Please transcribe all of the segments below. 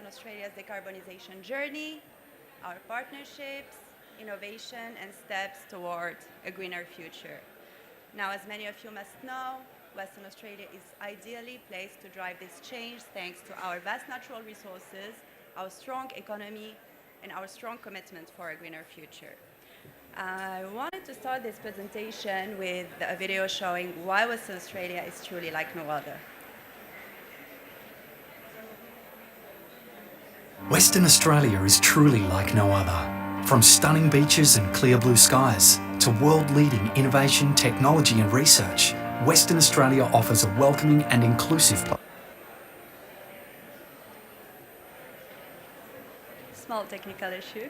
Australia's decarbonisation journey, our partnerships, innovation, and steps toward a greener future. Now, as many of you must know, Western Australia is ideally placed to drive this change thanks to our vast natural resources, our strong economy, and our strong commitment for a greener future. I wanted to start this presentation with a video showing why Western Australia is truly like no other. Western Australia is truly like no other. From stunning beaches and clear blue skies to world-leading innovation, technology and research, Western Australia offers a welcoming and inclusive place. Small technical issue.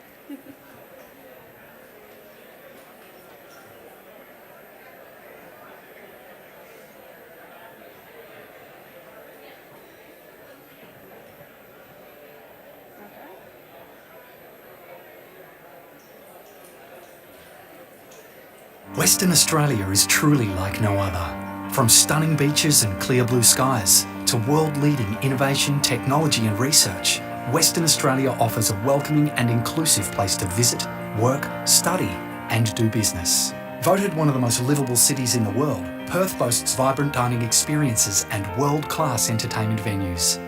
Western Australia is truly like no other. From stunning beaches and clear blue skies to world-leading innovation, technology and research, Western Australia offers a welcoming and inclusive place to visit, work, study and do business. Voted one of the most livable cities in the world, Perth boasts vibrant dining experiences and world-class entertainment venues.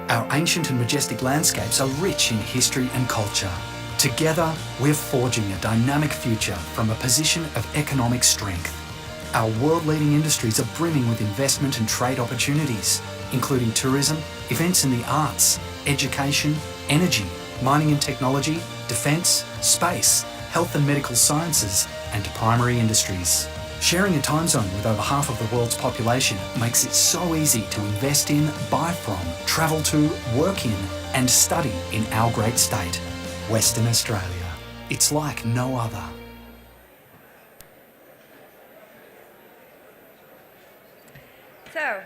Our ancient and majestic landscapes are rich in history and culture. Together, we're forging a dynamic future from a position of economic strength. Our world-leading industries are brimming with investment and trade opportunities, including tourism, events in the arts, education, energy, mining and technology, defence, space, health and medical sciences, and primary industries. Sharing a time zone with over half of the world's population makes it so easy to invest in, buy from, travel to, work in, and study in our great state. Western Australia. It's like no other. So,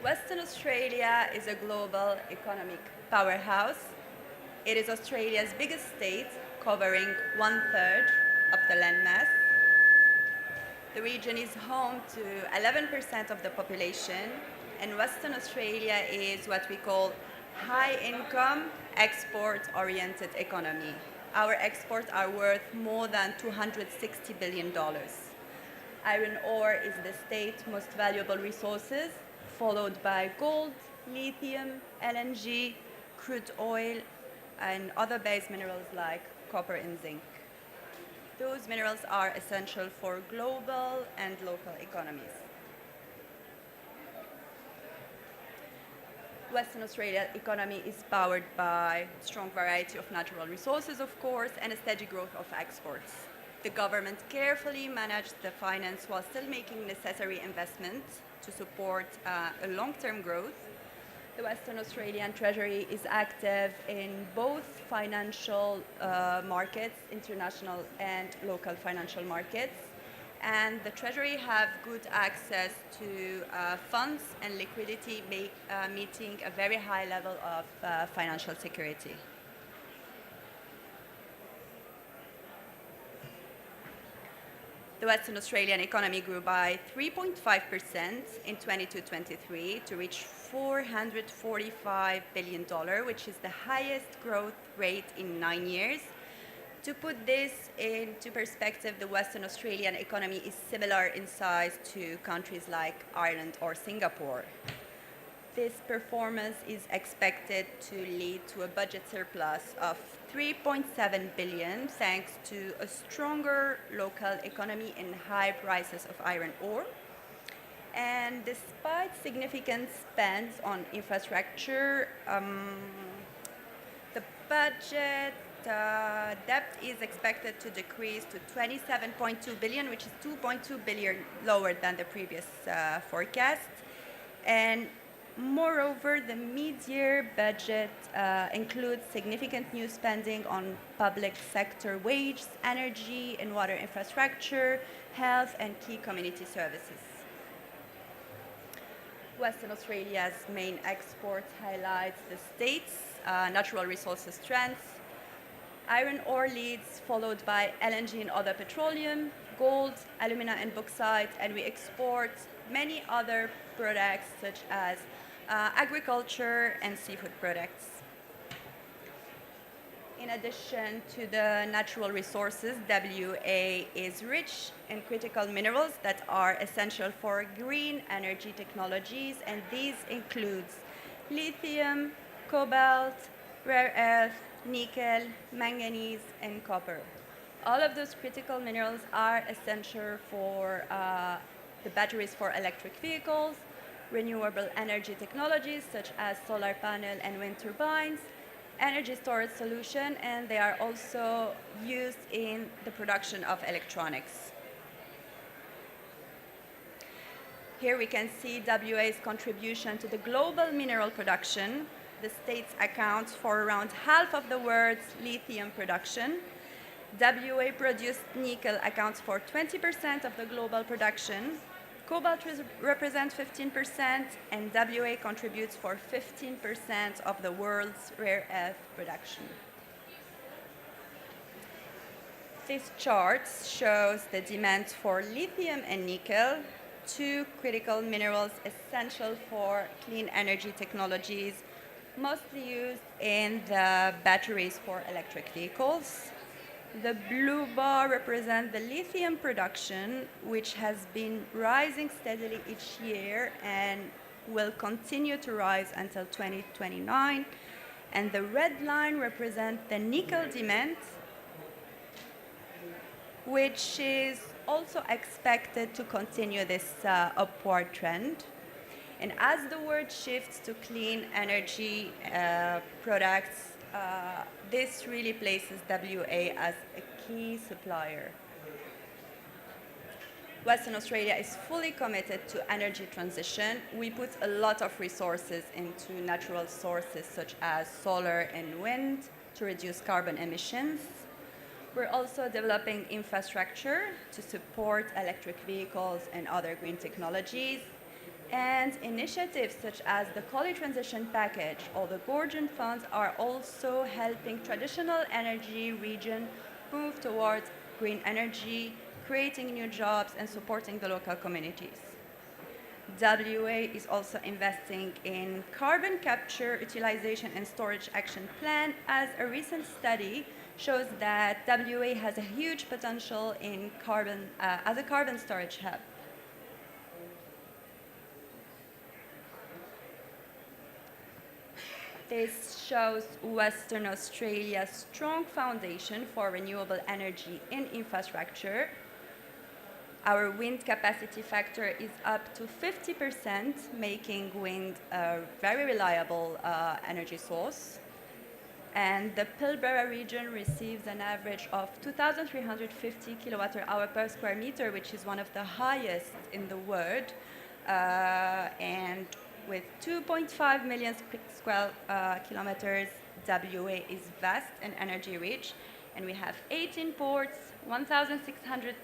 Western Australia is a global economic powerhouse. It is Australia's biggest state, covering 1/3 of the landmass. The region is home to 11% of the population, and Western Australia is what we call high-income, export-oriented economy. Our exports are worth more than $260 billion. Iron ore is the state's most valuable resources, followed by gold, lithium, LNG, crude oil, and other base minerals like copper and zinc. Those minerals are essential for global and local economies. Western Australia's economy is powered by a strong variety of natural resources, of course, and a steady growth of exports. The government carefully managed the finance while still making necessary investments to support a long-term growth. The Western Australian Treasury is active in both financial markets, international and local financial markets. And the Treasury have good access to funds and liquidity, meeting a very high level of financial security. The Western Australian economy grew by 3.5% in 22-23 to reach $445 billion, which is the highest growth rate in 9 years. To put this into perspective, the Western Australian economy is similar in size to countries like Ireland or Singapore. This performance is expected to lead to a budget surplus of $3.7 billion thanks to a stronger local economy and high prices of iron ore. And despite significant spends on infrastructure, the budget debt is expected to decrease to $27.2 billion, which is $2.2 billion lower than the previous forecast. And moreover, the mid-year budget includes significant new spending on public sector wages, energy and water infrastructure, health and key community services. Western Australia's main exports highlights the state's natural resources strengths. Iron ore leads, followed by LNG and other petroleum, gold, alumina and bauxite, and we export many other products such as agriculture and seafood products. in addition to the natural resources, WA is rich in critical minerals that are essential for green energy technologies, and these includes lithium, cobalt, rare earth, nickel, manganese, and copper. All of those critical minerals are essential for the batteries for electric vehicles, renewable energy technologies such as solar panel and wind turbines, energy storage solution, and they are also used in the production of electronics. Here we can see WA's contribution to the global mineral production. The states account for around half of the world's lithium production. WA produced nickel accounts for 20% of the global production. Cobalt represents 15%, and WA contributes for 15% of the world's rare earth production. This chart shows the demand for lithium and nickel, two critical minerals essential for clean energy technologies, mostly used in the batteries for electric vehicles. The blue bar represents the lithium production, which has been rising steadily each year and will continue to rise until 2029. And the red line represents the nickel demand, which is also expected to continue this upward trend. And as the world shifts to clean energy products, this really places WA as a key supplier. Western Australia is fully committed to energy transition. We put a lot of resources into natural sources such as solar and wind to reduce carbon emissions. We're also developing infrastructure to support electric vehicles and other green technologies. And initiatives such as the College Transition Package or the Gordon Funds are also helping traditional energy regions move towards green energy, creating new jobs and supporting the local communities. WA is also investing in carbon capture, utilization and storage action plan, as a recent study shows that WA has a huge potential in carbon as a carbon storage hub. This shows Western Australia's strong foundation for renewable energy in infrastructure. Our wind capacity factor is up to 50%, making wind a very reliable energy source. And the Pilbara region receives an average of 2,350 kilowatt-hour per square meter, which is one of the highest in the world. And with 2.5 million square kilometers, WA is vast and energy rich, and we have 18 ports, 1,600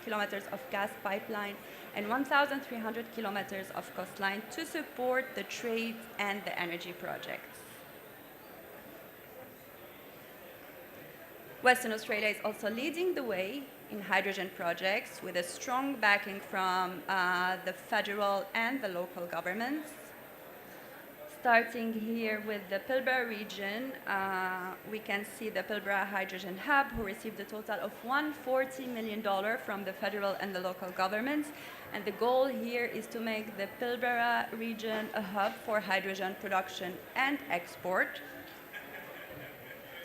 kilometers of gas pipeline, and 1,300 kilometers of coastline to support the trade and the energy projects. Western Australia is also leading the way in hydrogen projects with a strong backing from the federal and the local governments. Starting here with the Pilbara region, we can see the Pilbara Hydrogen Hub, who received a total of $140 million from the federal and the local governments. And the goal here is to make the Pilbara region a hub for hydrogen production and export.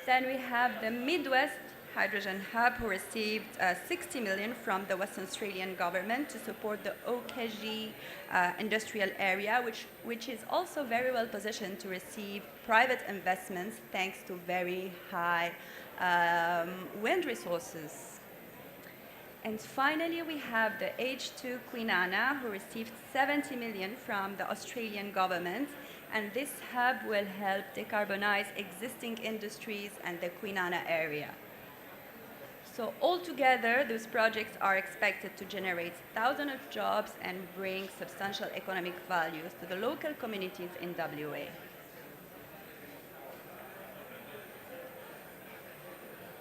Then we have the Midwest Hydrogen Hub, who received $60 million from the Western Australian government to support the OKG industrial area, which is also very well positioned to receive private investments thanks to very high wind resources. And finally, we have the H2 Kwinana, who received $70 million from the Australian government. And this hub will help decarbonize existing industries and the Kwinana area. So altogether, those projects are expected to generate thousands of jobs and bring substantial economic values to the local communities in WA.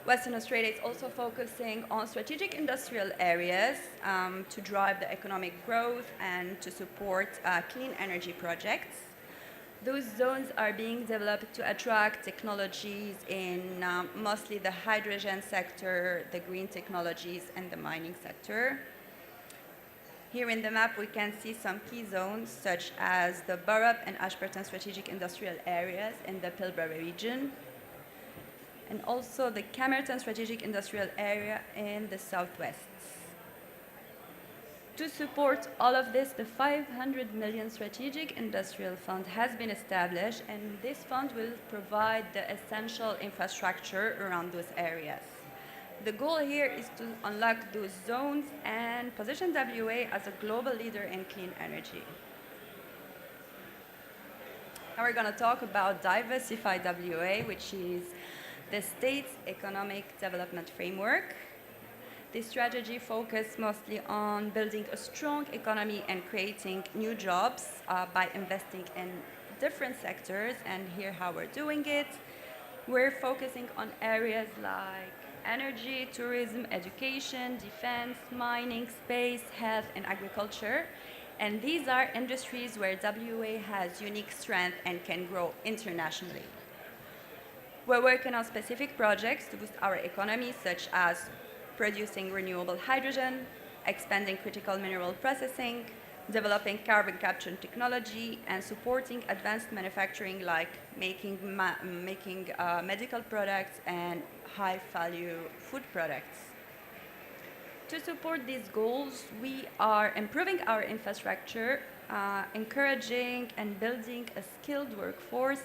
Western Australia is also focusing on strategic industrial areas to drive the economic growth and to support clean energy projects. Those zones are being developed to attract technologies in mostly the hydrogen sector, the green technologies, and the mining sector. Here in the map, we can see some key zones, such as the Burrup and Ashburton strategic industrial areas in the Pilbara region, and also the Camerton strategic industrial area in the southwest. To support all of this, the 500 million Strategic Industrial Fund has been established, and this fund will provide the essential infrastructure around those areas. The goal here is to unlock those zones and position WA as a global leader in clean energy. Now we're going to talk about Diversify WA, which is the state's economic development framework. This strategy focuses mostly on building a strong economy and creating new jobs by investing in different sectors, and here how we're doing it. We're focusing on areas like energy, tourism, education, defense, mining, space, health, and agriculture. And these are industries where WA has unique strength and can grow internationally. We're working on specific projects to boost our economy, such as producing renewable hydrogen, expanding critical mineral processing, developing carbon capture technology, and supporting advanced manufacturing like making medical products and high-value food products. To support these goals, we are improving our infrastructure, encouraging and building a skilled workforce,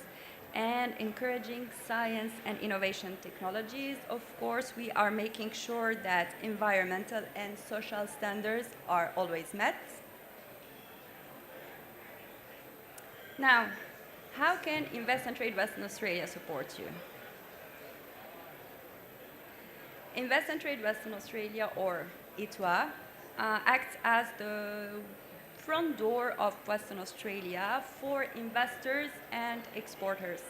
and encouraging science and innovation technologies. Of course, we are making sure that environmental and social standards are always met. Now, how can Invest and Trade Western Australia support you? Invest and Trade Western Australia, or ITWA, acts as the front door of Western Australia for investors and exporters.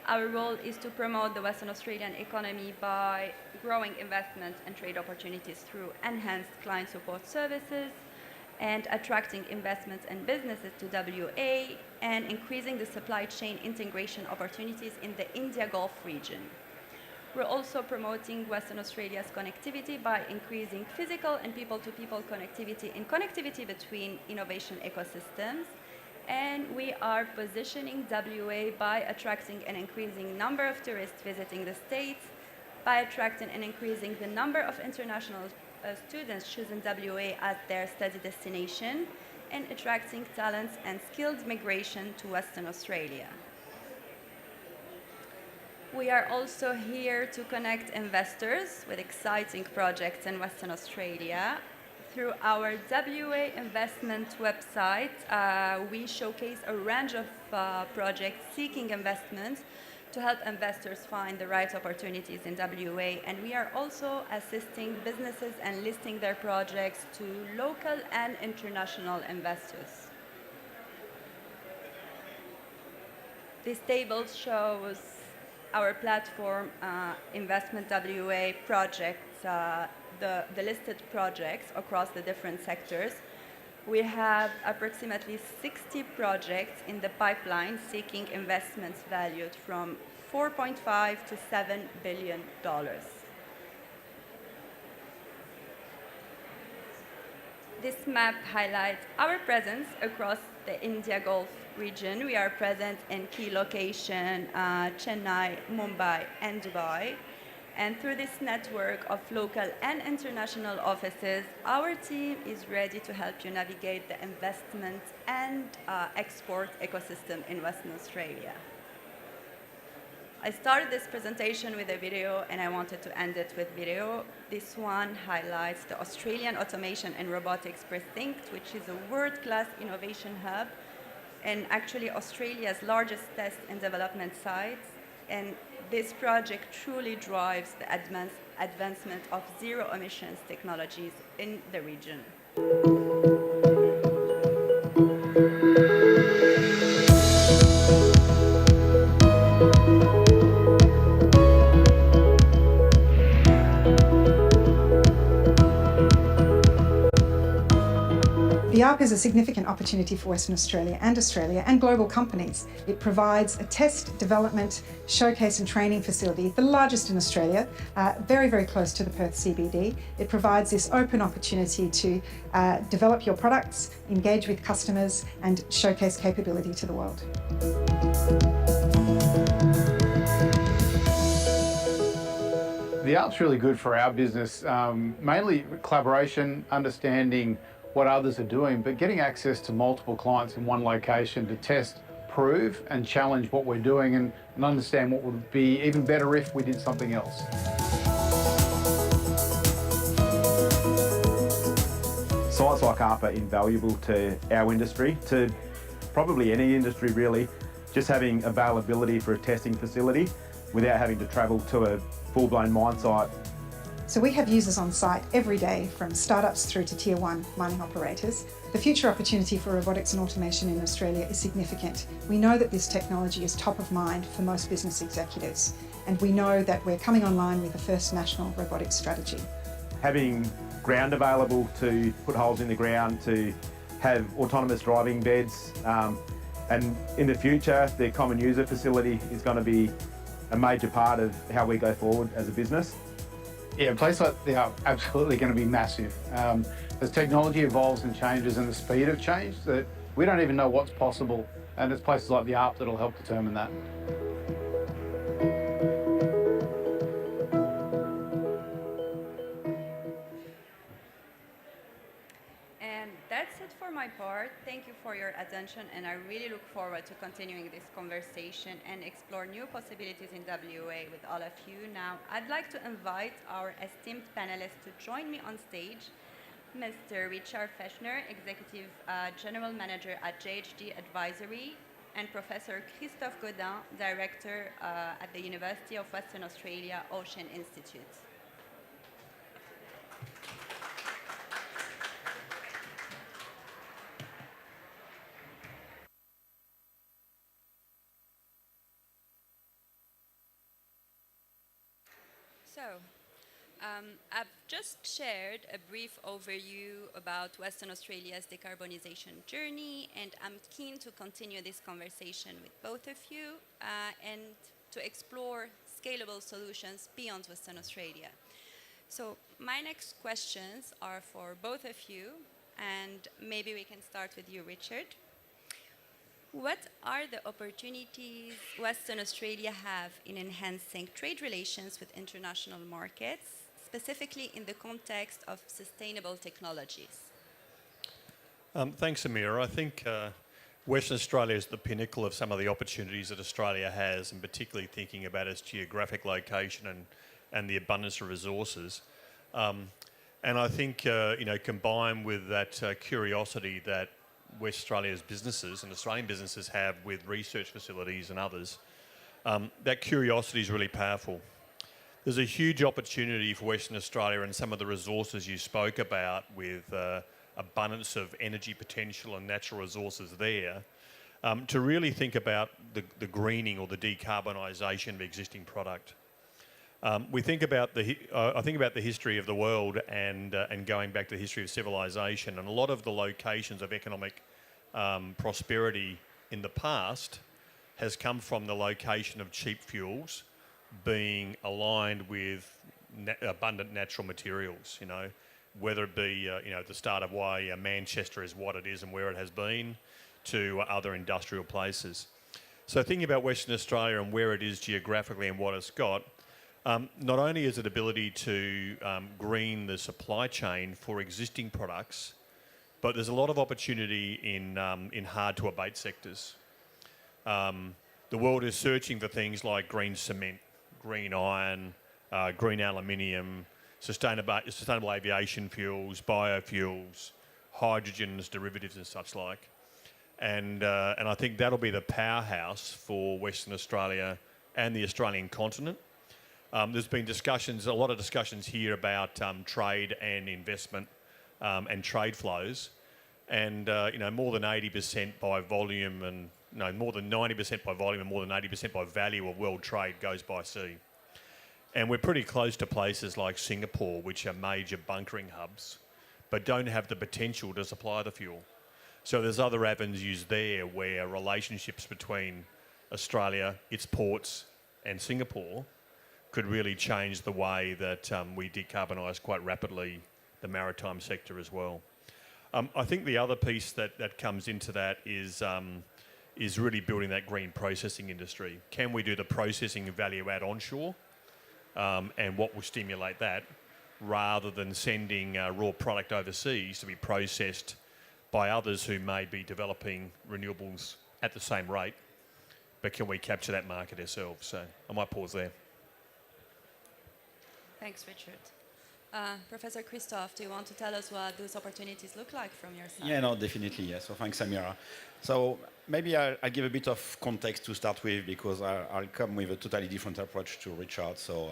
Our role is to promote the Western Australian economy by growing investment and trade opportunities through enhanced client support services and attracting investments and businesses to WA, and increasing the supply chain integration opportunities in the India Gulf region. We're also promoting Western Australia's connectivity by increasing physical and people-to-people connectivity and connectivity between innovation ecosystems. And we are positioning WA by attracting an increasing number of tourists visiting the States, by attracting and increasing the number of international students choosing WA as their study destination, and attracting talents and skilled migration to Western Australia. We are also here to connect investors with exciting projects in Western Australia. Through our WA investment website, we showcase a range of projects seeking investment to help investors find the right opportunities in WA, and we are also assisting businesses and listing their projects to local and international investors. This table shows our platform, Investment WA projects, the listed projects across the different sectors. We have approximately 60 projects in the pipeline seeking investments valued from $4.5 to $7 billion. This map highlights our presence across the India Gulf region. We are present in key locations, Chennai, Mumbai, and Dubai. And through this network of local and international offices, our team is ready to help you navigate the investment and export ecosystem in Western Australia. I started this presentation with a video, and I wanted to end it with video. This one highlights the Australian Automation and Robotics Precinct, which is a world-class innovation hub and actually Australia's largest test and development site. And this project truly drives the advancement of zero emissions technologies in the region. The Spark is a significant opportunity for Western Australia and global companies. It provides a test, development, showcase and training facility, the largest in Australia, very, very close to the Perth CBD. It provides this open opportunity to develop your products, engage with customers and showcase capability to the world. The app's really good for our business, mainly collaboration, understanding what others are doing, but getting access to multiple clients in one location to test, prove and challenge what we're doing and understand what would be even better if we did something else. Sites like ARP are invaluable to our industry, to probably any industry really, just having availability for a testing facility without having to travel to a full-blown mine site. So we have users on site every day, from startups through to tier 1 mining operators. The future opportunity for robotics and automation in Australia is significant. We know that this technology is top of mind for most business executives, and we know that we're coming online with the first national robotics strategy. Having ground available to put holes in the ground, to have autonomous driving beds, and in the future the common user facility is going to be a major part of how we go forward as a business. Yeah, a place like they are absolutely going to be massive. As technology evolves and changes and the speed of change, that we don't even know what's possible, and it's places like the ARP that'll help determine that. And that's it for my part. Thank you for your attention, and I really look forward to continuing this conversation and explore new possibilities in WA with all of you. Now, I'd like to invite our esteemed panelists to join me on stage. Mr. Richard Fechner, Executive General Manager at JHD Advisory, and Professor Christophe Godin, Director at the University of Western Australia Ocean Institute. So, I've just shared a brief overview about Western Australia's decarbonisation journey, and I'm keen to continue this conversation with both of you and to explore scalable solutions beyond Western Australia. So my next questions are for both of you, and maybe we can start with you, Richard. What are the opportunities Western Australia have in enhancing trade relations with international markets, specifically in the context of sustainable technologies? Thanks, Amira. I think Western Australia is the pinnacle of some of the opportunities that Australia has, and particularly thinking about its geographic location and the abundance of resources. And I think, combined with that curiosity that West Australia's businesses and Australian businesses have with research facilities and others, that curiosity is really powerful. There's a huge opportunity for Western Australia and some of the resources you spoke about with abundance of energy potential and natural resources there, to really think about the greening or the decarbonisation of existing product. We think about I think about the history of the world and going back to the history of civilization, and a lot of the locations of economic prosperity in the past has come from the location of cheap fuels being aligned with abundant natural materials. Whether it be at the start of why Manchester is what it is and where it has been, to other industrial places. So thinking about Western Australia and where it is geographically and what it's got. Not only is it ability to green the supply chain for existing products, but there's a lot of opportunity in hard-to-abate sectors. The world is searching for things like green cement, green iron, green aluminium, sustainable aviation fuels, biofuels, hydrogens, derivatives and such like. And I think that'll be the powerhouse for Western Australia and the Australian continent. There's been a lot of discussions here about trade and investment and trade flows, and more than 80% by volume and more than 90% by volume and more than 80% by value of world trade goes by sea. And we're pretty close to places like Singapore, which are major bunkering hubs, but don't have the potential to supply the fuel. So there's other avenues there where relationships between Australia, its ports, and Singapore could really change the way that we decarbonise quite rapidly the maritime sector as well. I think the other piece that comes into that is really building that green processing industry. Can we do the processing and value add onshore, and what will stimulate that, rather than sending raw product overseas to be processed by others who may be developing renewables at the same rate, but can we capture that market ourselves? So I might pause there. Thanks, Richard. Professor Christoph, do you want to tell us what those opportunities look like from your side? Yeah, no, definitely, yes. So thanks, Samira. So maybe I'll give a bit of context to start with, because I'll come with a totally different approach to Richard. So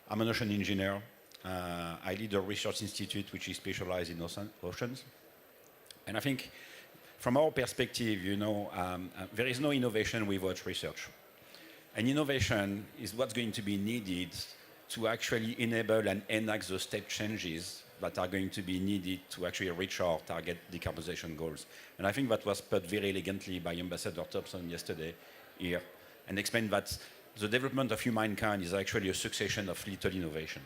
I'm an ocean engineer. I lead a research institute which is specialized in oceans. And I think from our perspective, there is no innovation without research. And innovation is what's going to be needed to actually enable and enact the step changes that are going to be needed to actually reach our target decarbonization goals. And I think that was put very elegantly by Ambassador Thompson yesterday here, and explained that the development of humankind is actually a succession of little innovation.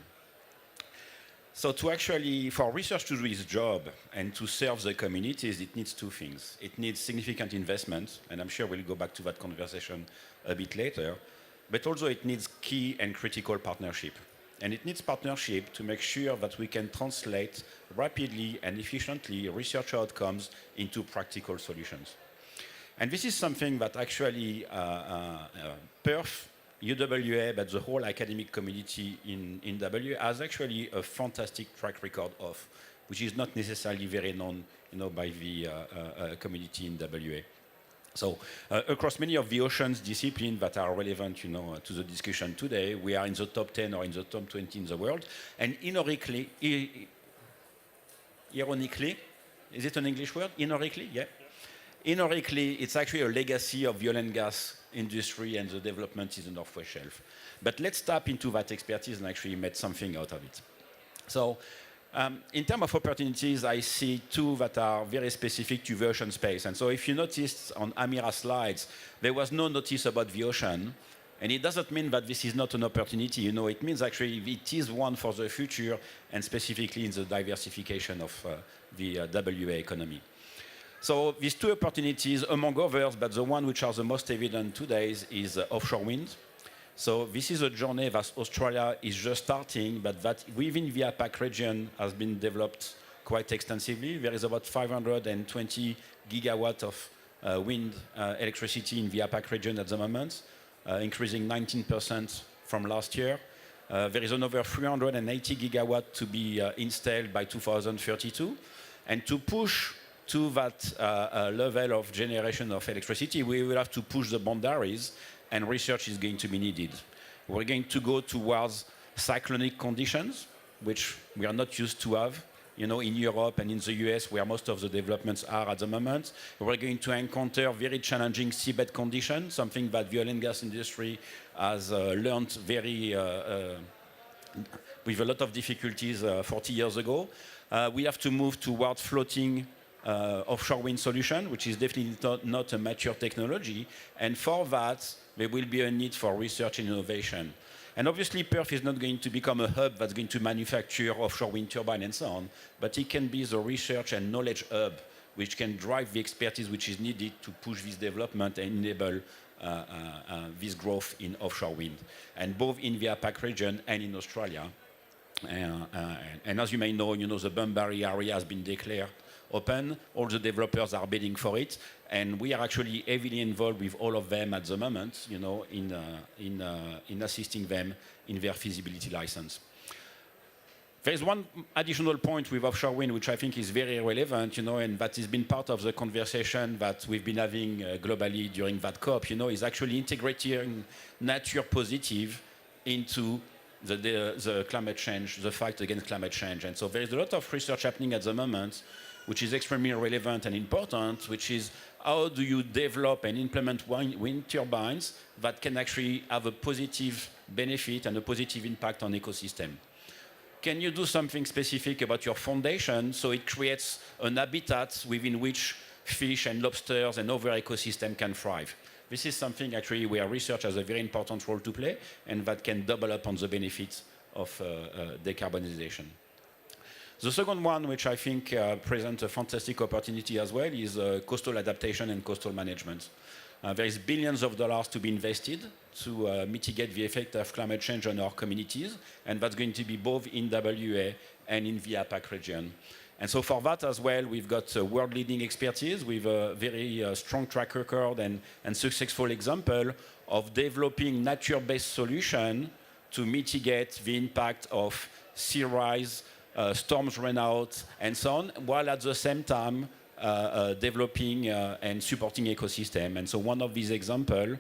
So for research to do its job and to serve the communities, it needs two things. It needs significant investment, and I'm sure we'll go back to that conversation a bit later, but also it needs key and critical partnership. And it needs partnership to make sure that we can translate rapidly and efficiently research outcomes into practical solutions. And this is something that actually Perth, UWA, but the whole academic community in W has actually a fantastic track record of, which is not necessarily very known by the community in WA. So across many of the oceans disciplines that are relevant to the discussion today, we are in the top 10 or in the top 20 in the world. And ironically, is it an English word? Ironically, yeah. Ironically, it's actually a legacy of the oil and gas industry and the development in the Northwest Shelf. But let's tap into that expertise and actually make something out of it. So in terms of opportunities, I see two that are very specific to the ocean space. And so if you noticed on Amira's slides, there was no notice about the ocean. And it doesn't mean that this is not an opportunity. It means actually it is one for the future, and specifically in the diversification of the WA economy. So these two opportunities, among others, but the one which are the most evident today is offshore wind. So this is a journey that Australia is just starting, but that within the APAC region has been developed quite extensively. There is about 520 gigawatts of wind electricity in the APAC region at the moment, increasing 19% from last year. There is another 380 gigawatts to be installed by 2032. And to push to that level of generation of electricity, we will have to push the boundaries, and research is going to be needed. We're going to go towards cyclonic conditions, which we are not used to have, in Europe and in the US, where most of the developments are at the moment. We're going to encounter very challenging seabed conditions, something that the oil and gas industry has learned with a lot of difficulties 40 years ago. We have to move towards floating offshore wind solution, which is definitely not a mature technology. And for that, there will be a need for research and innovation. And obviously, Perth is not going to become a hub that's going to manufacture offshore wind turbine and so on, but it can be the research and knowledge hub which can drive the expertise which is needed to push this development and enable this growth in offshore wind, and both in the APAC region and in Australia. And as you may know, the Bunbury area has been declared open. All the developers are bidding for it, and we are actually heavily involved with all of them at the moment, in assisting them in their feasibility license. There is one additional point with offshore wind which I think is very relevant, and that has been part of the conversation that we've been having globally during that COP, is actually integrating nature positive into the climate change, the fight against climate change. And so there is a lot of research happening at the moment which is extremely relevant and important, which is how do you develop and implement wind turbines that can actually have a positive benefit and a positive impact on ecosystem. Can you do something specific about your foundation so it creates an habitat within which fish and lobsters and other ecosystems can thrive. This is something actually where research has a very important role to play and that can double up on the benefits of decarbonization. The second one, which I think presents a fantastic opportunity as well, is coastal adaptation and coastal management. There is billions of dollars to be invested to mitigate the effect of climate change on our communities, and that's going to be both in WA and in the APAC region. And so for that as well, we've got world-leading expertise with a very strong track record and successful example of developing nature-based solutions to mitigate the impact of sea rise, storms run out, and so on, while at the same time developing and supporting ecosystem. And so one of these examples,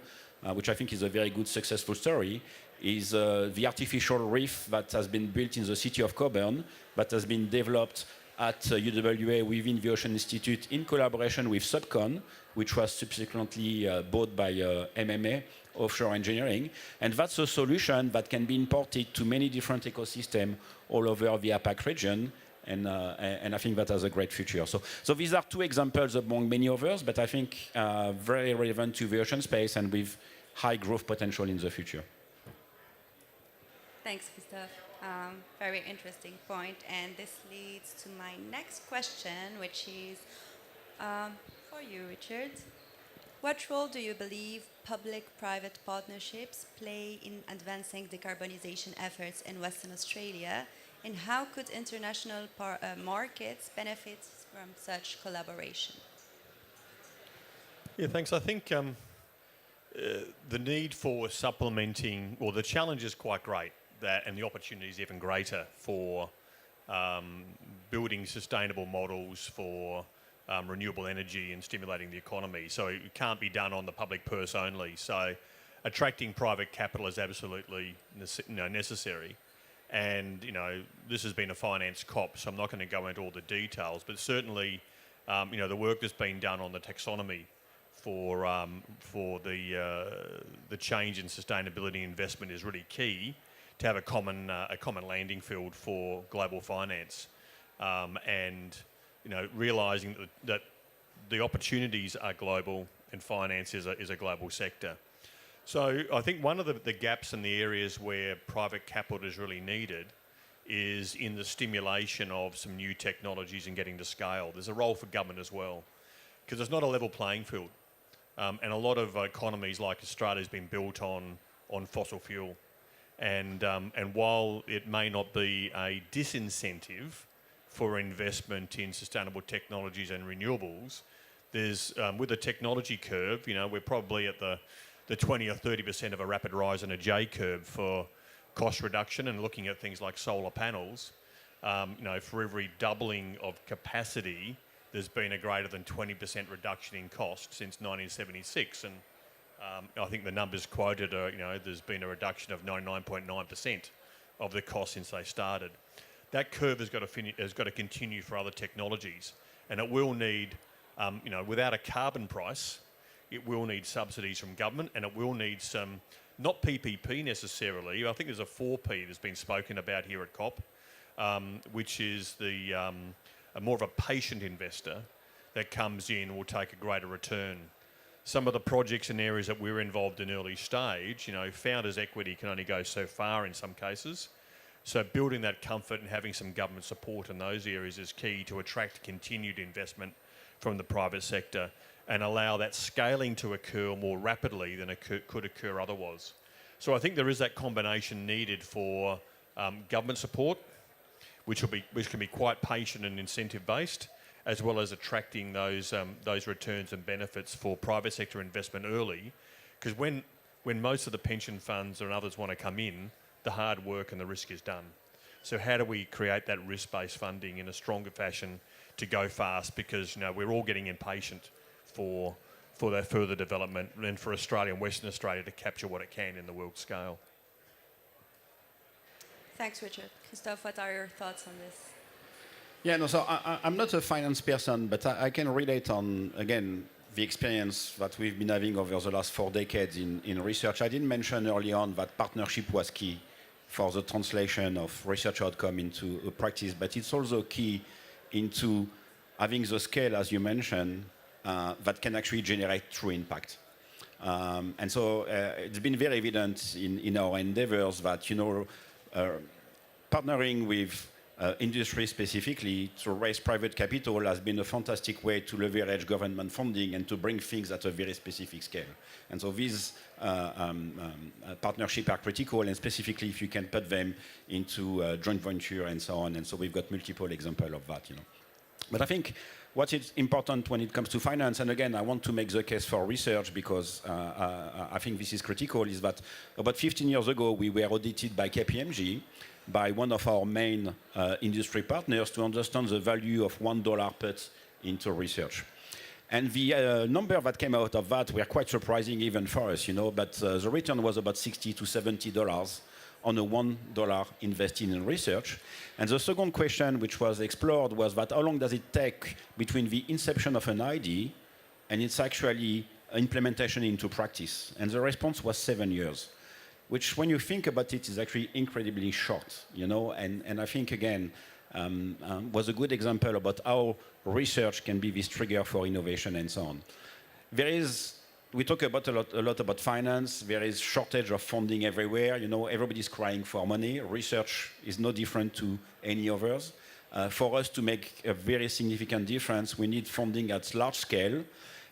which I think is a very good successful story, is the artificial reef that has been built in the city of Coburn, that has been developed at UWA within the Ocean Institute in collaboration with Subcon, which was subsequently bought by MMA, Offshore Engineering. And that's a solution that can be imported to many different ecosystems all over the APAC region. And I think that has a great future. So these are two examples among many others, but I think very relevant to the ocean space and with high growth potential in the future. Thanks, Christophe. Very interesting point. And this leads to my next question, which is for you, Richard. What role do you believe public-private partnerships play in advancing decarbonization efforts in Western Australia? And how could international markets benefit from such collaboration? Yeah, thanks. I think the need for supplementing, or the challenge is quite great, and the opportunity is even greater for building sustainable models for renewable energy and stimulating the economy. So it can't be done on the public purse only. So attracting private capital is absolutely necessary. And, this has been a finance COP, so I'm not going to go into all the details, but certainly, the work that's been done on the taxonomy for the change in sustainability investment is really key to have a common landing field for global finance. And, realising that the opportunities are global and finance is a global sector. So I think one of the gaps in the areas where private capital is really needed is in the stimulation of some new technologies and getting to scale. There's a role for government as well, because it's not a level playing field. And a lot of economies like Australia has been built on fossil fuel. And while it may not be a disincentive for investment in sustainable technologies and renewables, there's with the technology curve, we're probably at the 20 or 30% of a rapid rise in a J curve for cost reduction, and looking at things like solar panels, for every doubling of capacity, there's been a greater than 20% reduction in cost since 1976. And I think the numbers quoted are, there's been a reduction of 99.9% of the cost since they started. That curve has got to continue for other technologies, and it will need, without a carbon price, it will need subsidies from government, and it will need some, not PPP necessarily. I think there's a 4P that's been spoken about here at COP, which is more of a patient investor that comes in and will take a greater return. Some of the projects and areas that we're involved in early stage, founders' equity can only go so far in some cases. So building that comfort and having some government support in those areas is key to attract continued investment from the private sector and allow that scaling to occur more rapidly than it could occur otherwise. So I think there is that combination needed for government support, which can be quite patient and incentive-based, as well as attracting those returns and benefits for private sector investment early. Because when most of the pension funds and others want to come in, the hard work and the risk is done. So how do we create that risk-based funding in a stronger fashion to go fast? Because we're all getting impatient for that further development and for Australia and Western Australia to capture what it can in the world scale. Thanks, Richard. Christophe, what are your thoughts on this? Yeah, no, so I'm not a finance person, but I can relate on, again, the experience that we've been having over the last 4 decades in research. I didn't mention early on that partnership was key for the translation of research outcome into a practice, but it's also key into having the scale, as you mentioned, that can actually generate true impact. And so it's been very evident in our endeavors that, partnering with industry specifically to raise private capital has been a fantastic way to leverage government funding and to bring things at a very specific scale. And so these partnerships are critical, and specifically if you can put them into joint venture and so on. And so we've got multiple examples of that. But I think what is important when it comes to finance, and again, I want to make the case for research because I think this is critical, is that about 15 years ago, we were audited by KPMG, by one of our main industry partners, to understand the value of $1 put into research. And the number that came out of that were quite surprising even for us, but the return was about $60 to $70 on a $1 invested in research. And the second question which was explored was that how long does it take between the inception of an idea and its actually implementation into practice? And the response was 7 years, which when you think about it is actually incredibly short, and I think again, was a good example about how research can be this trigger for innovation and so on. We talk about a lot about finance. There is shortage of funding everywhere. Everybody's crying for money. Research is no different to any others. For us to make a very significant difference, we need funding at large scale.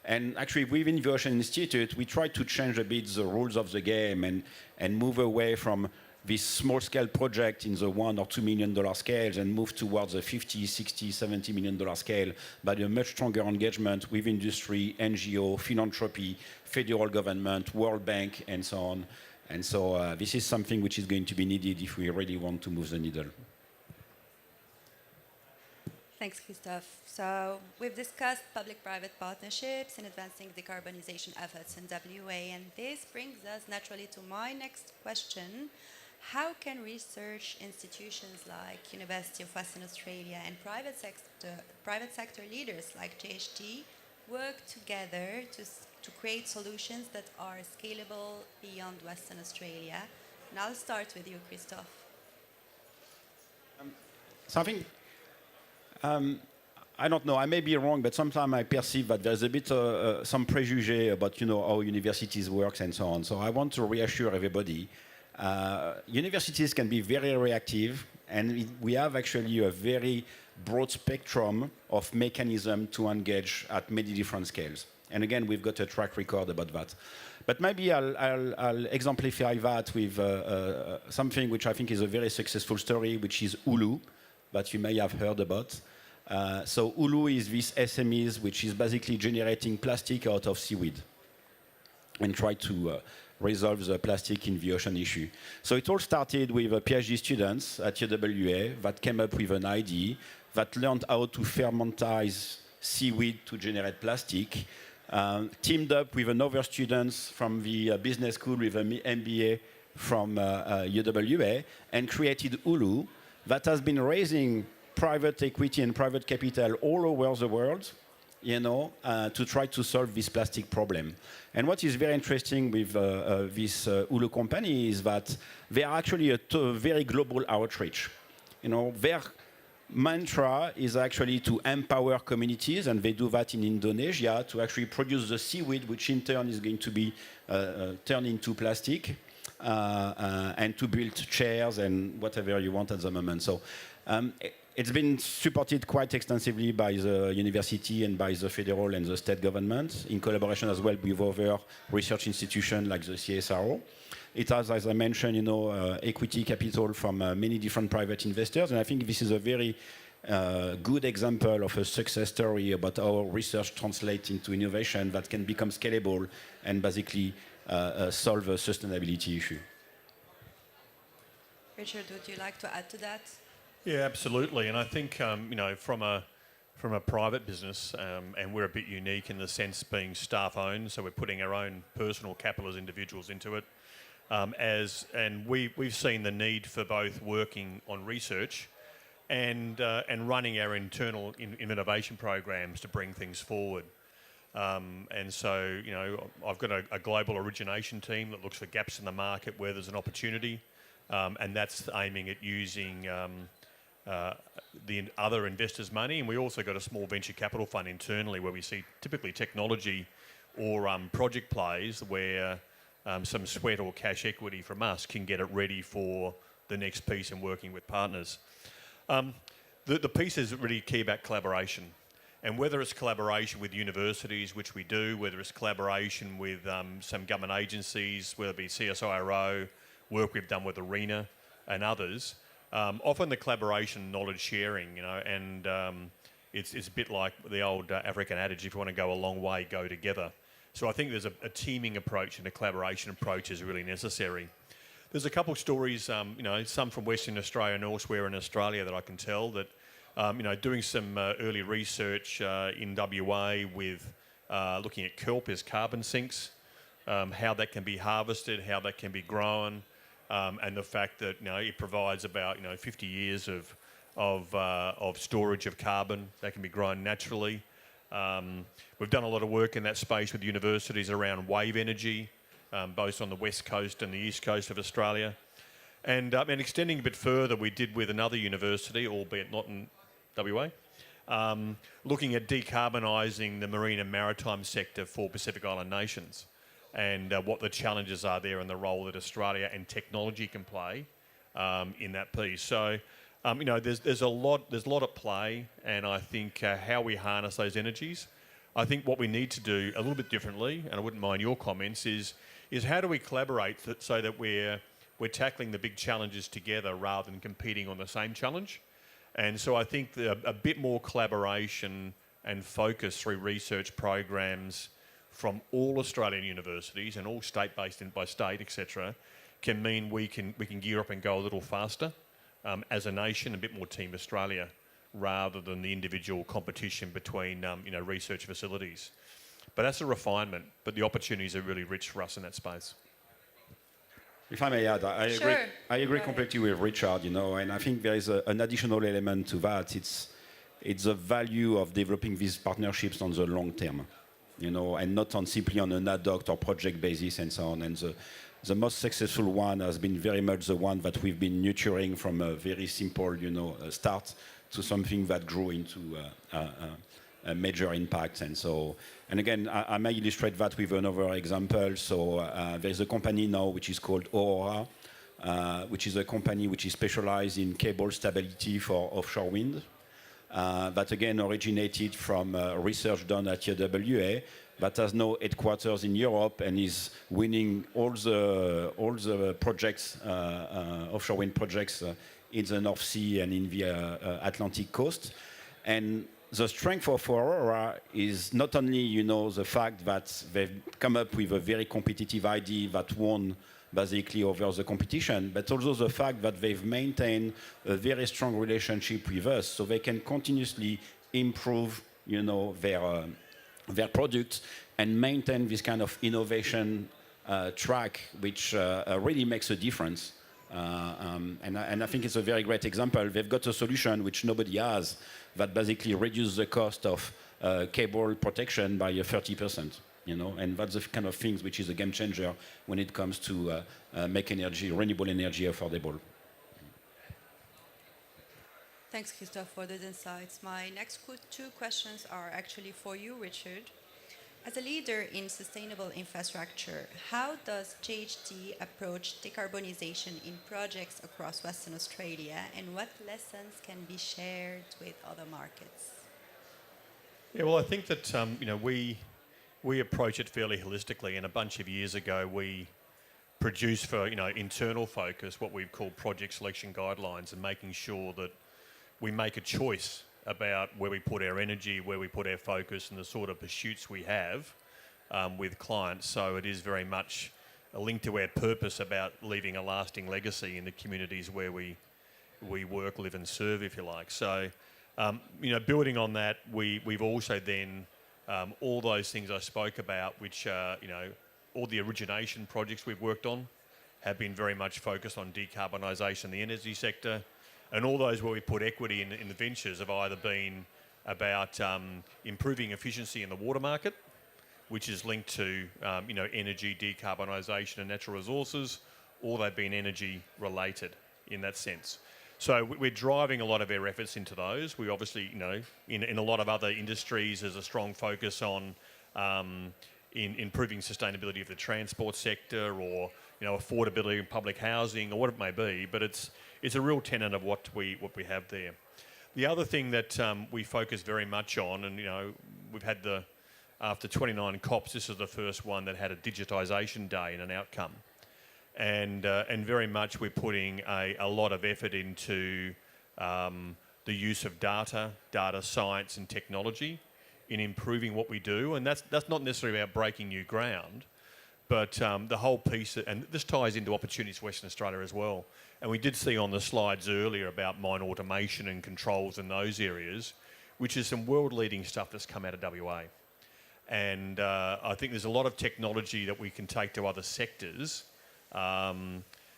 And actually, within the Ocean Institute, we try to change a bit the rules of the game and move away from this small-scale project in the $1 or $2 million scales and move towards a 50, 60, $70 million scale, but a much stronger engagement with industry, NGO, philanthropy, federal government, World Bank, and so on. And so this is something which is going to be needed if we really want to move the needle. Thanks, Christophe. So we've discussed public-private partnerships in advancing decarbonization efforts in WA, and this brings us naturally to my next question. How can research institutions like University of Western Australia and private sector leaders like JHT work together to create solutions that are scalable beyond Western Australia? And I'll start with you, Christophe. Something I don't know, I may be wrong, but sometimes I perceive that there's a bit some prejudice about how universities work and so on. So I want to reassure everybody. Universities can be very reactive, and we have actually a very broad spectrum of mechanisms to engage at many different scales. And again, we've got a track record about that. But maybe I'll exemplify that with something which I think is a very successful story, which is Ulu, that you may have heard about. So Ulu is this SMEs which is basically generating plastic out of seaweed and try to resolve the plastic in the ocean issue. So it all started with PhD students at UWA that came up with an idea that learned how to fermentize seaweed to generate plastic, teamed up with another students from the business school with an MBA from UWA, and created Ulu that has been raising private equity and private capital all over the world, to try to solve this plastic problem. And what is very interesting with this Ulu company is that they are actually a very global outreach. Their mantra is actually to empower communities, and they do that in Indonesia to actually produce the seaweed, which in turn is going to be turned into plastic, and to build chairs and whatever you want at the moment. So it's been supported quite extensively by the university and by the federal and the state government, in collaboration as well with other research institutions like the CSRO. It has, as I mentioned, equity capital from many different private investors, and I think this is a very good example of a success story about how research translates into innovation that can become scalable and basically solve a sustainability issue. Richard, would you like to add to that? Yeah, absolutely. And I think, from a private business, and we're a bit unique in the sense being staff-owned, so we're putting our own personal capital as individuals into it. And we've seen the need for both working on research and running our internal innovation programs to bring things forward. And so, I've got a global origination team that looks for gaps in the market where there's an opportunity, and that's aiming at using the other investors' money, and we also got a small venture capital fund internally where we see typically technology or project plays where some sweat or cash equity from us can get it ready for the next piece and working with partners. The piece is really key about collaboration. And whether it's collaboration with universities, which we do, whether it's collaboration with some government agencies, whether it be CSIRO, work we've done with ARENA and others, often the collaboration, knowledge sharing, and it's a bit like the old African adage, if you want to go a long way, go together. So I think there's a teaming approach and a collaboration approach is really necessary. There's a couple of stories, some from Western Australia and elsewhere in Australia that I can tell that, doing some early research in WA with looking at kelp as carbon sinks, how that can be harvested, how that can be grown, and the fact that it provides about 50 years of storage of carbon that can be grown naturally. We've done a lot of work in that space with universities around wave energy, both on the west coast and the east coast of Australia. And extending a bit further, we did with another university, albeit not in WA, looking at decarbonising the marine and maritime sector for Pacific Island nations and what the challenges are there and the role that Australia and technology can play in that piece. So, there's a lot at play, and I think how we harness those energies. I think what we need to do a little bit differently, and I wouldn't mind your comments, is how do we collaborate so that we're tackling the big challenges together rather than competing on the same challenge. And so I think a bit more collaboration and focus through research programs from all Australian universities and all state-based by state, etc., can mean we can gear up and go a little faster as a nation, a bit more Team Australia, rather than the individual competition between research facilities. But that's a refinement, but the opportunities are really rich for us in that space. If I may add, I agree completely with Richard, and I think there is an additional element to that. It's the value of developing these partnerships on the long term, and not simply on an ad hoc or project basis and so on. And the most successful one has been very much the one that we've been nurturing from a very simple, start to something that grew into a major impact. And again, I may illustrate that with another example. So there's a company now which is called Aurora, which is a company which is specialized in cable stability for offshore wind. That again originated from research done at UWA, that has now headquarters in Europe and is winning all the projects, offshore wind projects in the North Sea and in the Atlantic coast. And the strength of Aurora is not only, the fact that they've come up with a very competitive idea that won basically over the competition, but also the fact that they've maintained a very strong relationship with us, so they can continuously improve, their products and maintain this kind of innovation track, which really makes a difference. And I think it's a very great example. They've got a solution which nobody has that basically reduces the cost of cable protection by 30%. And that's the kind of things which is a game changer when it comes to make renewable energy affordable. Thanks, Christophe, for those insights. My next two questions are actually for you, Richard. As a leader in sustainable infrastructure, how does JHT approach decarbonisation in projects across Western Australia, and what lessons can be shared with other markets? Yeah, well, I think that we approach it fairly holistically, and a bunch of years ago we produced for internal focus what we've called project selection guidelines, and making sure that we make a choice about where we put our energy, where we put our focus, and the sort of pursuits we have with clients. So it is very much a link to our purpose about leaving a lasting legacy in the communities where we work, live and serve, if you like. So, building on that, we've also then, all those things I spoke about, which all the origination projects we've worked on have been very much focused on decarbonisation in the energy sector. And all those where we put equity in the ventures have either been about improving efficiency in the water market, which is linked to energy decarbonisation and natural resources, or they've been energy related in that sense. So we're driving a lot of our efforts into those. We obviously, in a lot of other industries, there's a strong focus on in improving sustainability of the transport sector, or affordability in public housing, or what it may be. But it's a real tenet of what we have there. The other thing that we focus very much on, and we've had after 29 COPs, this is the first one that had a digitisation day and an outcome. And very much we're putting a lot of effort into the use of data science and technology in improving what we do. And that's not necessarily about breaking new ground, but the whole piece, and this ties into opportunities for Western Australia as well. And we did see on the slides earlier about mine automation and controls in those areas, which is some world-leading stuff that's come out of WA. And I think there's a lot of technology that we can take to other sectors,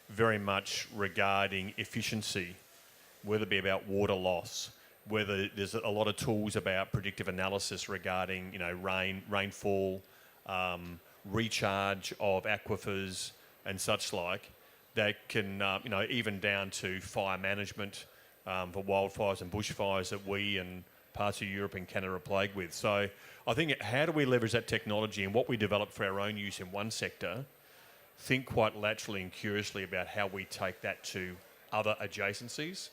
very much regarding efficiency, whether it be about water loss, whether there's a lot of tools about predictive analysis regarding rainfall, recharge of aquifers and such like, that can even down to fire management for wildfires and bushfires that we and parts of Europe and Canada are plagued with. So I think how do we leverage that technology and what we develop for our own use in one sector, think quite laterally and curiously about how we take that to other adjacencies,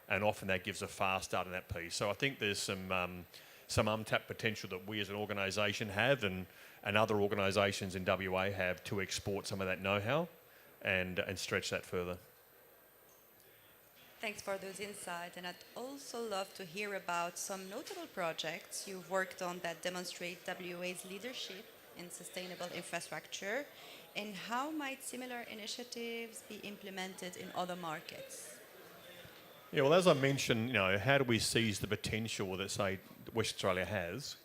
and often that gives a fast start in that piece. So I think there's some untapped potential that we as an organisation have, and other organisations in WA have, to export some of that know-how and stretch that further. Thanks for those insights, and I'd also love to hear about some notable projects you've worked on that demonstrate WA's leadership in sustainable infrastructure, and how might similar initiatives be implemented in other markets? Yeah, well, as I mentioned, how do we seize the potential that, say, Western Australia has,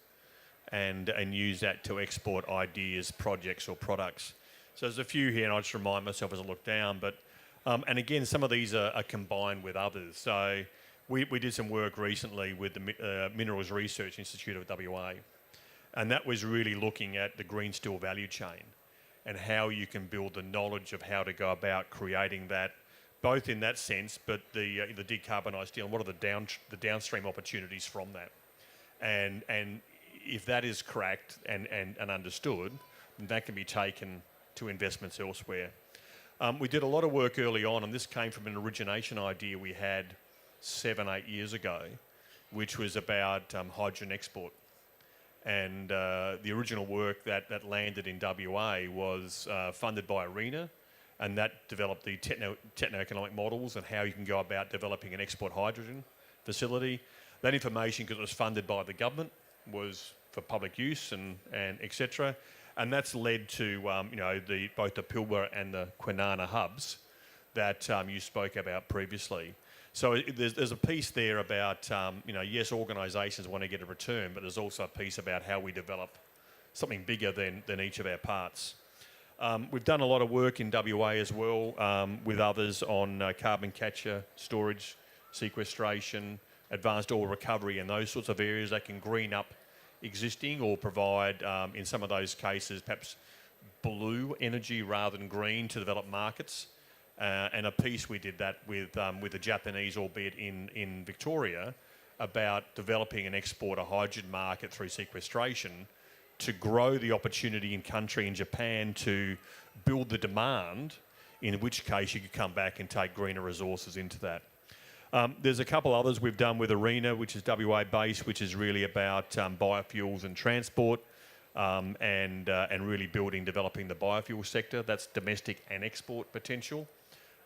and use that to export ideas, projects or products? So there's a few here, and I'll just remind myself as I look down, but and again, some of these are combined with others. So we did some work recently with the Minerals Research Institute of WA, and that was really looking at the green steel value chain and how you can build the knowledge of how to go about creating that, both in that sense, but the decarbonised steel, and what are the downstream opportunities from that. And if that is cracked and understood, then that can be taken to investments elsewhere. We did a lot of work early on, and this came from an origination idea we had 7-8 years ago, which was about hydrogen export. And the original work that landed in WA was funded by ARENA, and that developed the techno-economic models and how you can go about developing an export hydrogen facility. That information, because it was funded by the government, was for public use and etc. And that's led to both the Pilbara and the Kwinana hubs that you spoke about previously. So there's a piece there about yes, organisations want to get a return, but there's also a piece about how we develop something bigger than each of our parts. We've done a lot of work in WA as well with others on carbon capture, storage, sequestration, advanced oil recovery, and those sorts of areas that can green up existing or provide, in some of those cases, perhaps blue energy rather than green to develop markets. And a piece we did that with the Japanese, albeit in Victoria, about developing and export a hydrogen market through sequestration to grow the opportunity in country in Japan to build the demand, in which case you could come back and take greener resources into that. There's a couple others we've done with ARENA, which is WA based, which is really about biofuels and transport, and really developing the biofuel sector. That's domestic and export potential.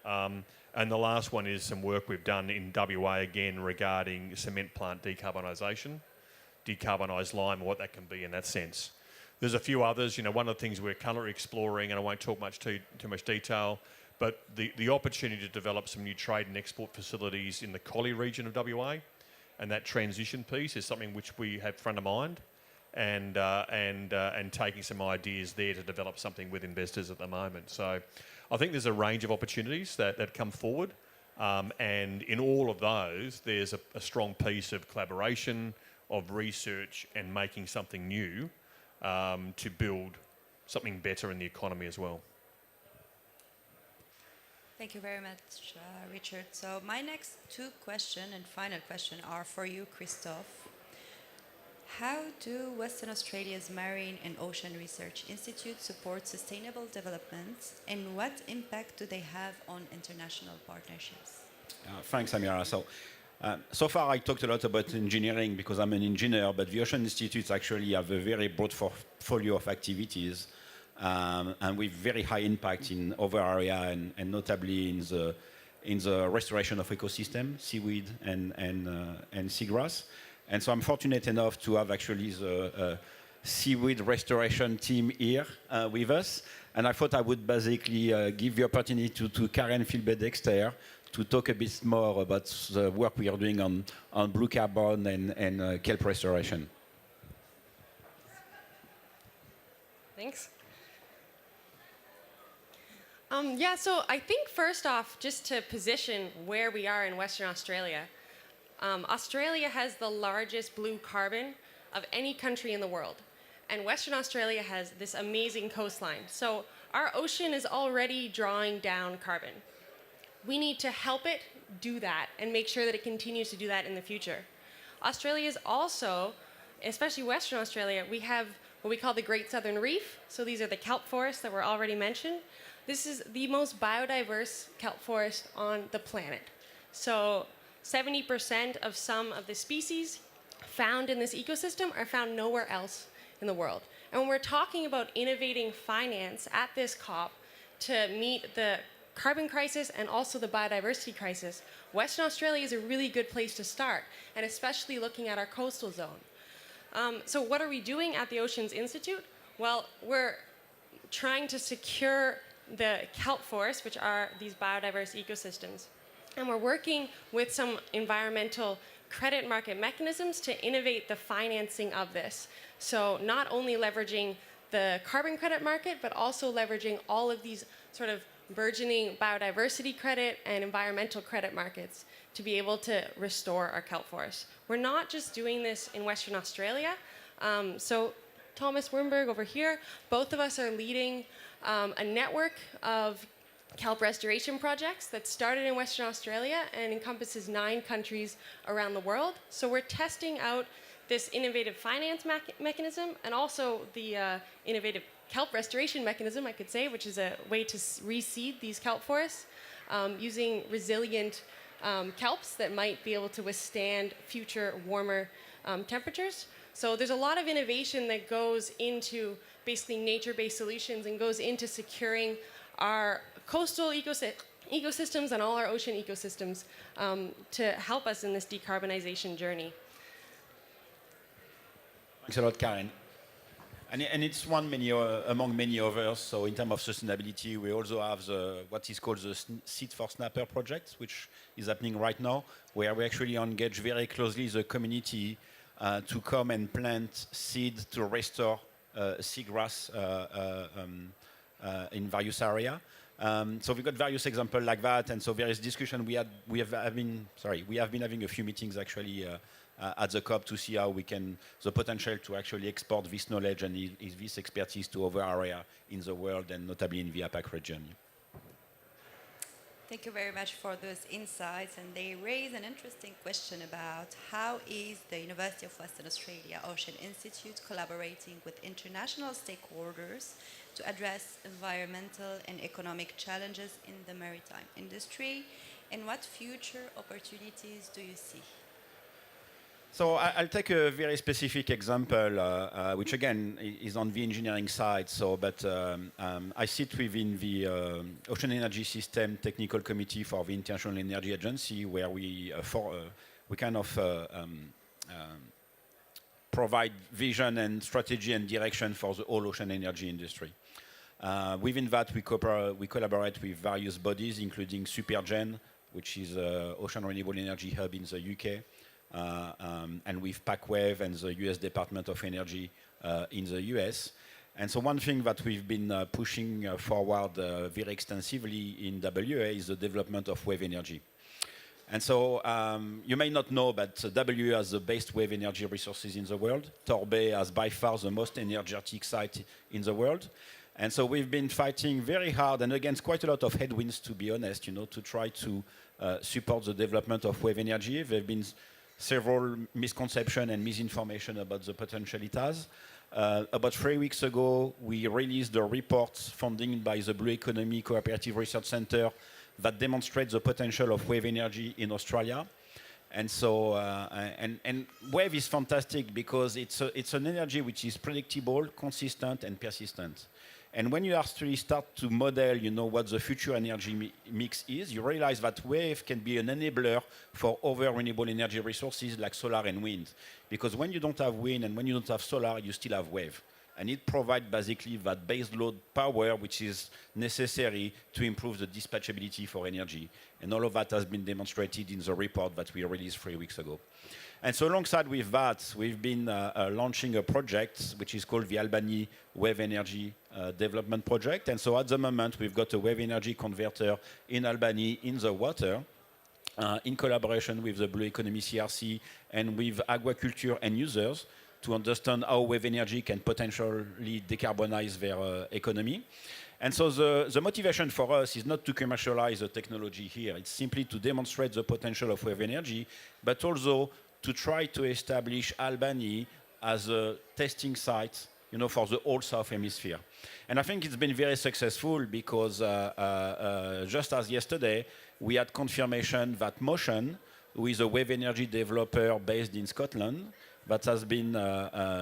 And the last one is some work we've done in WA again regarding cement plant decarbonisation, decarbonised lime, and what that can be in that sense. There's a few others. One of the things we're currently exploring, and I won't talk too much detail, but the opportunity to develop some new trade and export facilities in the Collie region of WA, and that transition piece is something which we have front of mind, and taking some ideas there to develop something with investors at the moment. So I think there's a range of opportunities that come forward, and in all of those, there's a strong piece of collaboration, of research, and making something new to build something better in the economy as well. Thank you very much, Richard. So my next two question and final question are for you, Christophe. How do Western Australia's Marine and Ocean Research Institute support sustainable development, and what impact do they have on international partnerships? Thanks, Amira. So far I talked a lot about engineering because I'm an engineer, but the Ocean Institutes actually have a very broad portfolio of activities and with very high impact in other areas and notably in the restoration of ecosystem, seaweed and seagrass. And so I'm fortunate enough to have actually the seaweed restoration team here with us. And I thought I would basically give the opportunity to Karen Filbert-Dexter to talk a bit more about the work we are doing on blue carbon and kelp restoration. Thanks. Yeah, so I think first off, just to position where we are in Western Australia, Australia has the largest blue carbon of any country in the world. And Western Australia has this amazing coastline. So our ocean is already drawing down carbon. We need to help it do that and make sure that it continues to do that in the future. Australia is also, especially Western Australia, we have what we call the Great Southern Reef. So these are the kelp forests that were already mentioned. This is the most biodiverse kelp forest on the planet. So 70% of some of the species found in this ecosystem are found nowhere else in the world. And when we're talking about innovating finance at this COP to meet the carbon crisis and also the biodiversity crisis, Western Australia is a really good place to start, and especially looking at our coastal zone. So what are we doing at the Oceans Institute? Well, we're trying to secure the kelp forests, which are these biodiverse ecosystems. And we're working with some environmental credit market mechanisms to innovate the financing of this. So not only leveraging the carbon credit market, but also leveraging all of these sort of burgeoning biodiversity credit and environmental credit markets to be able to restore our kelp forests. We're not just doing this in Western Australia. So Thomas Wimberg over here, both of us are leading a network of kelp restoration projects that started in Western Australia and encompasses 9 countries around the world. So we're testing out this innovative finance mechanism and also the innovative kelp restoration mechanism, I could say, which is a way to reseed these kelp forests using resilient kelps that might be able to withstand future warmer temperatures. So there's a lot of innovation that goes into basically nature-based solutions and goes into securing our coastal ecosystems and all our ocean ecosystems to help us in this decarbonization journey. Thanks a lot, Karen. And it's one among many others. So in terms of sustainability, we also have what is called the Seed for Snapper project, which is happening right now, where we actually engage very closely the community to come and plant seed to restore seagrass in various areas. So we've got various examples like that, and so various discussion. We have been having a few meetings actually at the COP to see how we can the potential to actually export this knowledge and this expertise to other areas in the world and notably in the APAC region. Thank you very much for those insights, and they raise an interesting question about how is the University of Western Australia Ocean Institute collaborating with international stakeholders to address environmental and economic challenges in the maritime industry, and what future opportunities do you see? So I'll take a very specific example, which again is on the engineering side. I sit within the Ocean Energy System Technical Committee for the International Energy Agency, where we kind of provide vision and strategy and direction for the whole ocean energy industry. Within that, we collaborate with various bodies, including Supergen, which is an ocean renewable energy hub in the UK. And with PACWave and the US Department of Energy in the US. And so one thing that we've been pushing forward very extensively in WA is the development of wave energy. And so you may not know, but WA has the best wave energy resources in the world. Torbay has by far the most energetic site in the world. And so we've been fighting very hard and against quite a lot of headwinds, to be honest, to try to support the development of wave energy. There have been several misconceptions and misinformation about the potential it has. About 3 weeks ago, we released a report funded by the Blue Economy Cooperative Research Center that demonstrates the potential of wave energy in Australia. And so, and wave is fantastic because it's an energy which is predictable, consistent, and persistent. And when you actually start to model, what the future energy mix is, you realize that wave can be an enabler for other renewable energy resources like solar and wind. Because when you don't have wind and when you don't have solar, you still have wave. And it provides basically that base load power which is necessary to improve the dispatchability for energy. And all of that has been demonstrated in the report that we released 3 weeks ago. And so alongside with that, we've been launching a project which is called the Albany Wave Energy Development Project. And so at the moment, we've got a wave energy converter in Albany in the water, in collaboration with the Blue Economy CRC and with aquaculture end users to understand how wave energy can potentially decarbonize their economy. And so the motivation for us is not to commercialize the technology here. It's simply to demonstrate the potential of wave energy, but also to try to establish Albany as a testing site, for the whole South Hemisphere. And I think it's been very successful because just as yesterday, we had confirmation that Motion, who is a wave energy developer based in Scotland, that has been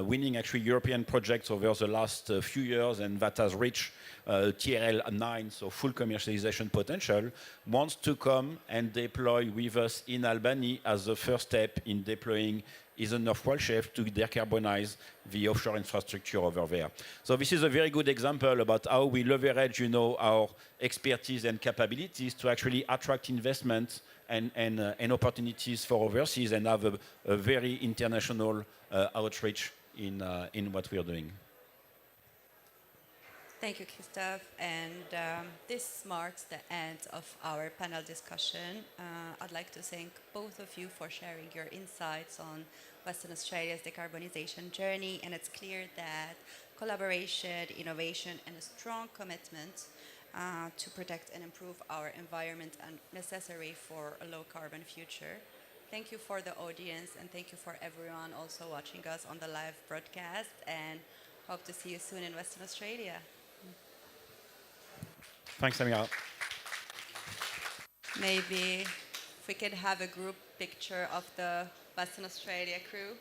winning actually European projects over the last few years and that has reached TRL 9, so full commercialization potential, wants to come and deploy with us in Albany as the first step in deploying Eastern North Wall Shelf to decarbonize the offshore infrastructure over there. So this is a very good example about how we leverage, our expertise and capabilities to actually attract investment and opportunities for overseas and have a very international outreach in what we are doing. Thank you, Christophe. And this marks the end of our panel discussion. I'd like to thank both of you for sharing your insights on Western Australia's decarbonisation journey. And it's clear that collaboration, innovation, and a strong commitment to protect and improve our environment are necessary for a low-carbon future. Thank you for the audience, and thank you for everyone also watching us on the live broadcast, and hope to see you soon in Western Australia. Thanks, Samira. Maybe if we could have a group picture of the Western Australia crew.